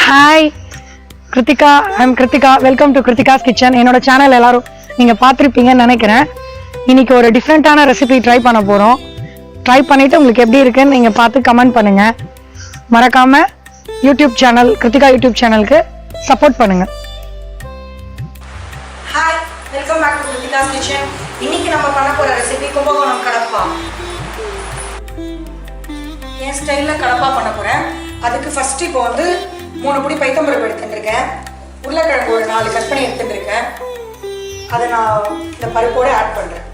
Hi Krithika, I'm Krithika. Welcome to Krithika's kitchen. என்னோட channel எல்லாரும் நீங்கள் பார்த்துருப்பீங்கன்னு நினைக்கிறேன். இன்னைக்கு ஒரு டிஃப்ரெண்ட்டான ரெசிபி ட்ரை பண்ண போகிறோம். ட்ரை பண்ணிவிட்டு உங்களுக்கு எப்படி இருக்குன்னு நீங்கள் பார்த்து கமெண்ட் பண்ணுங்கள். மறக்காமல் யூடியூப் சேனல் கிருத்திகா யூடியூப் சேனலுக்கு சப்போர்ட் பண்ணுங்கள். Hi, welcome back to Krithika's kitchen. இன்னைக்கு நம்ம பண்ண போகிற ரெசிபி கும்பகோணம் கடப்பா. என் ஸ்டைலில் கடப்பா பண்ண போகிறேன். அதுக்கு ஃபஸ்ட்டு இப்போ 3 பொடி பைத்தம்பருப்பு எடுத்துட்டுருக்கேன். உருளைக்கிழங்கு ஒரு 4 கட் பண்ணி எடுத்துட்டுருக்கேன். அதை நான் இந்த பருப்போடு ஆட் பண்ணுறேன்.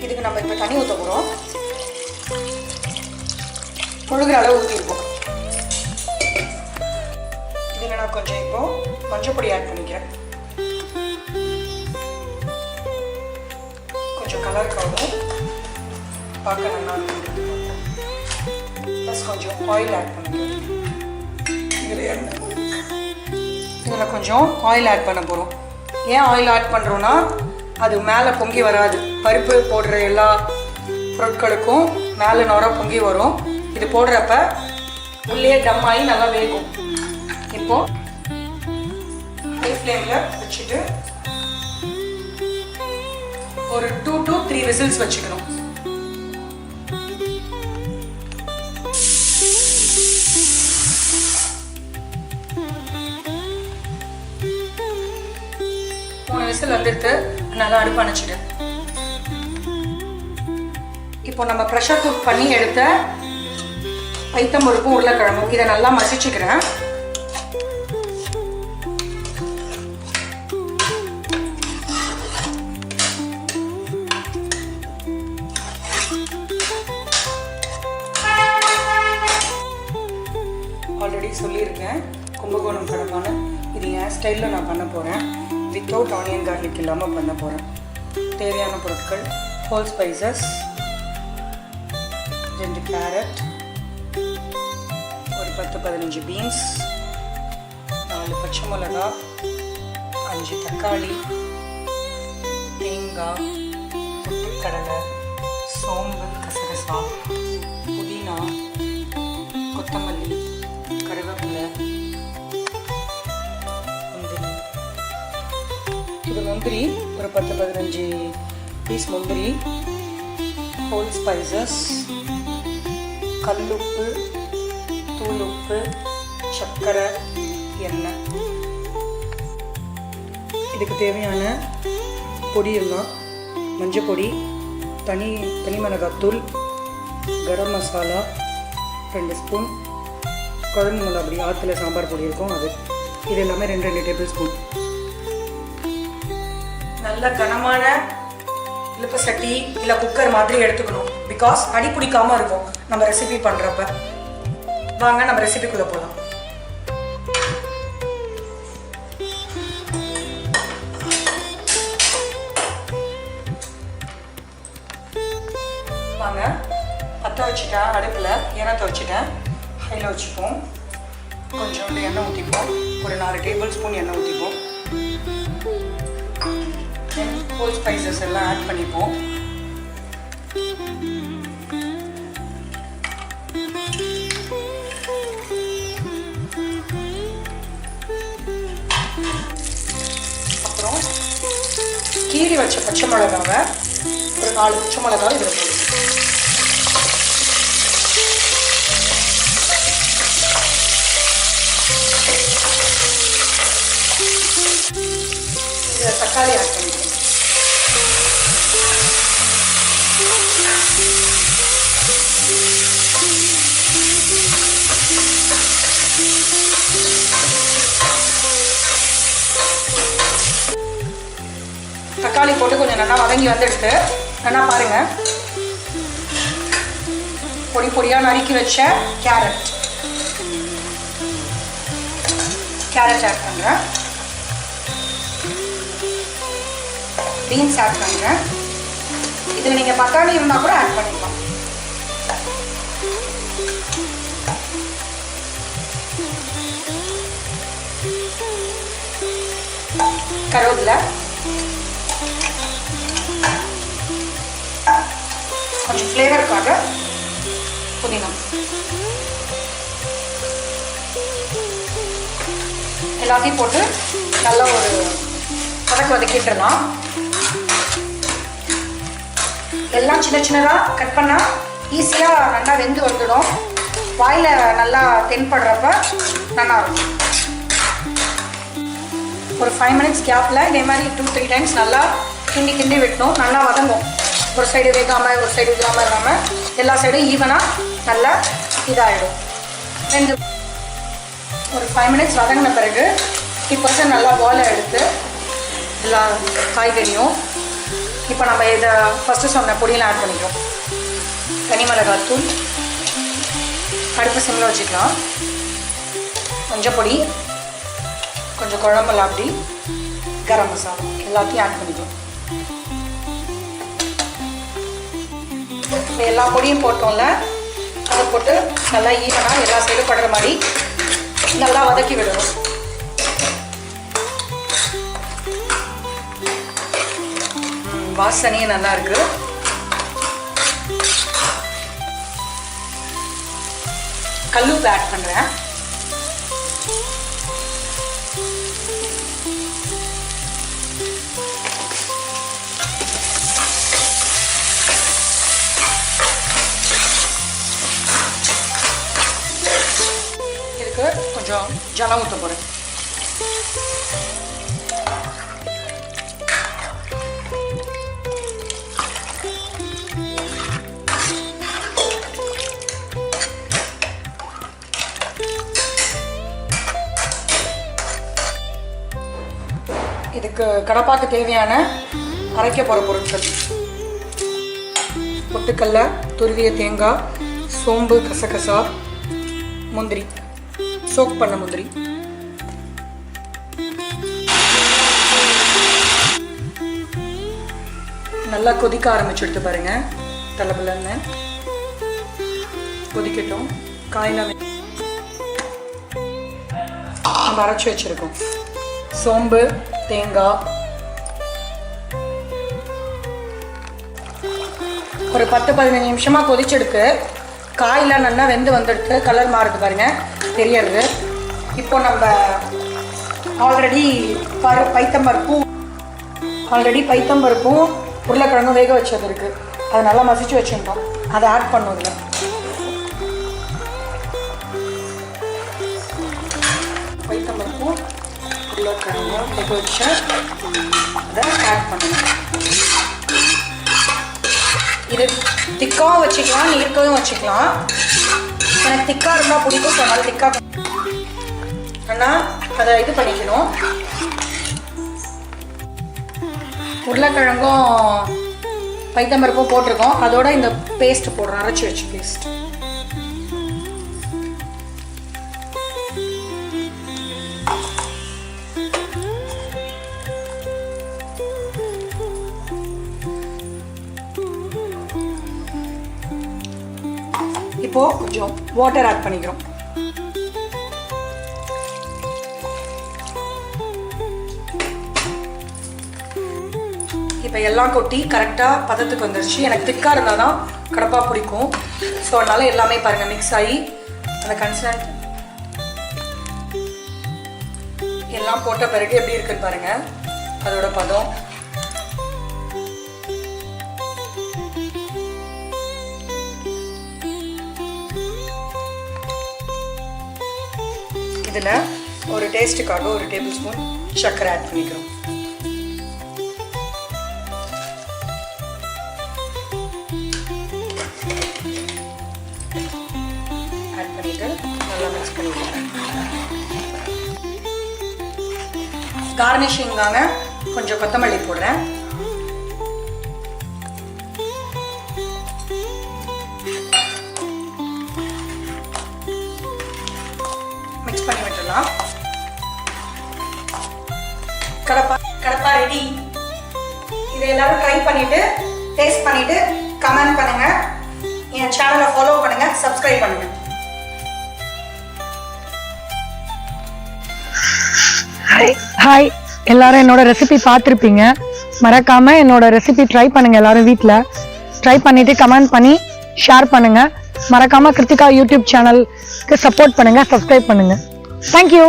இதுக்கு நம்ம இப்போ தண்ணி ஊற்ற போகிறோம். முழுகிற அளவு ஊற்றிருப்போம். இதில் நான் கொஞ்சம் இப்போ மஞ்சள் பொடி ஆட் பண்ணிக்கிறேன். கொஞ்சம் கலருக்காகவும் பார்க்க நல்லா இருக்கும். ப்ளஸ் கொஞ்சம் ஆயில் ஆட் பண்ணிக்கிறேன். இதில் கொஞ்சம் ஆயில் ஆட் பண்ண போகிறோம். ஏன் ஆயில் ஆட் பண்ணுறோன்னா அது மேலே பொங்கி வராது. பருப்பு போடுற எல்லா பொருட்களுக்கும் மேலே நுர பொங்கி வரும். இது போடுறப்ப உள்ளே டம் ஆகி நல்லா வேகும். இப்போது ஹை ஃப்ளேமில் வச்சுட்டு ஒரு 2 to 3 விசில்ஸ் வச்சுக்கணும். விசில் வந்துட்டு நல்லா அடுப்பு அணைச்சிடு. இப்போ நம்ம ப்ரெஷர் குக் பண்ணி எடுத்த பைத்தம்பருப்பும் உருளைக்கிழங்கும் இதை நல்லா மசிச்சுக்கிறேன். ஆல்ரெடி சொல்லியிருக்கேன் கும்பகோணம் கடப்பான இது என் ஸ்டைலில் நான் பண்ண போகிறேன். வித்தவுட் ஆனியன் கார்லிக் இல்லாமல் பண்ண போகிறேன். தேவையான பொருட்கள் ஹோல் ஸ்பைசஸ், 2 கேரட், ஒரு 10-15 பீன்ஸ், 4 பச்சை மிளகா, 5 தக்காளி, தேங்காய், பொட்டுக்கடலை, சோம்பு, கசகசா, புதினா, கொத்தமல்லி, கருவேப்பிலை, இது முந்திரி ஒரு 10-15 பீஸ் முந்திரி, ஹோல் ஸ்பைசஸ், கல்லுப்பு, தூளுப்பு, சர்க்கரை, எண்ணெய். இதுக்கு தேவையான பொடி எல்லாம் மஞ்சள் பொடி, தனி மிளகாத்தூள், கரம் மசாலா 2 ஸ்பூன், குழம்பு மிளகாப்பொடி ஆற்றுல சாம்பார் பொடி இருக்கும் அது. இது எல்லாமே 2 டேபிள் ஸ்பூன். நல்ல கனமான இழுப்பு சட்டி இல்லை குக்கர் மாதிரி எடுத்துக்கணும். பிகாஸ் அடி பிடிக்காமல் இருக்கும் நம்ம ரெசிபி பண்ணுறப்ப. வாங்க நம்ம ரெசிபிக்குள்ளே போகலாம். வாங்க பற்ற வச்சுட்டேன். அடுப்பில் எண்ணெய் வச்சுட்டேன். ஹையில் வச்சுப்போம். கொஞ்சோண்டு எண்ணெய் ஊற்றிப்போம். ஒரு 4 டேபிள் ஸ்பூன் எண்ணெய் ஊற்றிப்போம். ஹோல் ஸ்பைசஸ் எல்லாம் ஆட் பண்ணிப்போம். அப்புறம் கீறி வச்ச பச்சை மிளகாவை ஒரு 4 பச்சை மிளகாவை இதில் போடுவோம். இதில் தக்காளி ஆட் பண்ணிப்போம். தக்காளி போட்டு கொஞ்சம் நல்லா வதங்கி வந்துடுது. நல்லா பாருங்கள். பொடி பொடியாக நறுக்கி வச்ச கேரட் ஆட் பண்ணுறேன். பீன்ஸ் ஆட் பண்ணுறேன். இதில் நீங்கள் பட்டாணி இருந்தால் கூட ஆட் பண்ணிக்கலாம். கருவேப்பிலை, கொஞ்சம் ஃப்ளேவருக்காக புதினா எல்லாத்தையும் போட்டு நல்லா ஒரு வதக்கிட்டுலாம். எல்லாம் சின்ன சின்னதாக கட் பண்ணால் ஈஸியாக நல்லா வெந்து வந்துடும். வாயில் நல்லா தென்படுறப்ப நல்லா இருக்கும். ஒரு 5 minutes கேப்பில் இதே மாதிரி 2-3 times நல்லா கிண்டி விட்டணும். நல்லா வதங்கும். ஒரு சைடு வேகாமல் ஒரு சைடு வேகாமல் இல்லாமல் எல்லா சைடும் ஈவனாக நல்லா இதாகிடும். ரெண்டு ஒரு 5 minutes வதங்கின பிறகு 50% நல்லா பாயில் எடுத்து எல்லா காய்கறியும் இப்போ நம்ம இதை ஃபஸ்ட்டு சொன்ன பொடியெல்லாம் ஆட் பண்ணிக்கிறோம். தனி மிளகாய் தூள், அடுப்பு சிம்மில் வச்சுக்கலாம். கொஞ்சம் பொடி, கொஞ்சம் குழம்புல அப்படி, கரம் மசாலா எல்லாத்தையும் ஆட் பண்ணிக்கிறோம். இப்போ எல்லா பொடியும் போட்டோம்ல, அதை போட்டு நல்லா ஈவனாக எல்லா சைடும் படுற மாதிரி நல்லா வதக்கி விடணும். வாசனையே நல்லா இருக்கு. கல்லுப்பு ஆட் பண்றேன். இதுக்கு கொஞ்சம் ஜலம் ஊற்ற போறேன். இதுக்கு கடப்பாக்கு தேவையான அரைக்க போகிற பொருட்கள்: பொட்டுக்கல்ல, துருவிய தேங்காய், சோம்பு, கசகசா, முந்திரி, சோக் பண்ண முந்திரி. நல்லா கொதிக்க ஆரம்பிச்சுடுத்து பாருங்க. தலைபலன்னு கொதிக்கட்டும். காயெல்லாம் நம்ம அரைச்சி வச்சிருக்கோம். சோம்பு, தேங்காய், ஒரு 10-15 நிமிஷமாக கொதிச்செடுத்து காயெல்லாம் நல்லா வெந்து வந்துடுத்து. கலர் மாறுது பாருங்க, தெரியறது. இப்போ நம்ம ஆல்ரெடி பைத்தம்பருப்பும் உருளைக்கிழங்கும் வேக வச்சது இருக்குது. அதை நல்லா மசிச்சு வச்சுட்டோம். அதை ஆட் பண்ணும். இதில் பைத்தம்பருப்பும் உருளைக்கிழங்கும் வேக வச்சு அதை ஆட் பண்ணணும். இது திக்காகவும் வச்சுக்கலாம், நீர்க்கவும் வச்சுக்கலாம். எனக்கு திக்காக இருந்தால் பிடிக்கும், சொன்னால் திக்காக. ஆனால் அதை இது பண்ணிக்கணும். உருளைக்கிழங்கும் பைத்தம்பருப்பும் போட்டிருக்கோம். அதோட இந்த பேஸ்ட் போடுறோம், அரைச்சி வச்சு பேஸ்ட். இப்போ கொஞ்சம் வாட்டர் ஆட் பண்ணிக்கிறோம். இப்போ எல்லாம் கொட்டி கரெக்டாக பதத்துக்கு வந்துருச்சு. எனக்கு திக்காக இருந்தால் தான் கடப்பா பிடிக்கும். ஸோ அதனால எல்லாமே பாருங்கள் மிக்ஸ் ஆகி அந்த கன்சிஸ்டன்ட் எல்லாம் போட்ட பிறகு எப்படி இருக்குன்னு பாருங்கள் அதோட பதம். இதில் ஒரு டேஸ்ட்டுக்காக ஒரு டேபிள் ஸ்பூன் சர்க்கரை ஆட் பண்ணிக்கிறோம். ஆட் பண்ணிட்டு நல்லா மிக்ஸ் பண்ணிக்கிறேன். கார்னிஷிங்காக கொஞ்சம் கொத்தமல்லி போடுறேன். மிக்ஸ் பண்ணி விட்டுடலாம். கடப்பா ரெடி. இதை எல்லாரும் ட்ரை பண்ணிட்டு டேஸ்ட் பண்ணிட்டு கமெண்ட் பண்ணுங்க. என் சேனலை ஃபாலோ பண்ணுங்க, சப்ஸ்கிரைப் பண்ணுங்க. ஹாய், எல்லாரும் என்னோட ரெசிபி பார்த்துருப்பீங்க. மறக்காம என்னோட ரெசிபி ட்ரை பண்ணுங்க. எல்லாரும் வீட்டில் ட்ரை பண்ணிட்டு கமெண்ட் பண்ணி ஷேர் பண்ணுங்க. மறக்காம கிருத்திகா யூடியூப் சேனலுக்கு சப்போர்ட் பண்ணுங்க, சப்ஸ்கிரைப் பண்ணுங்க. தேங்க்யூ.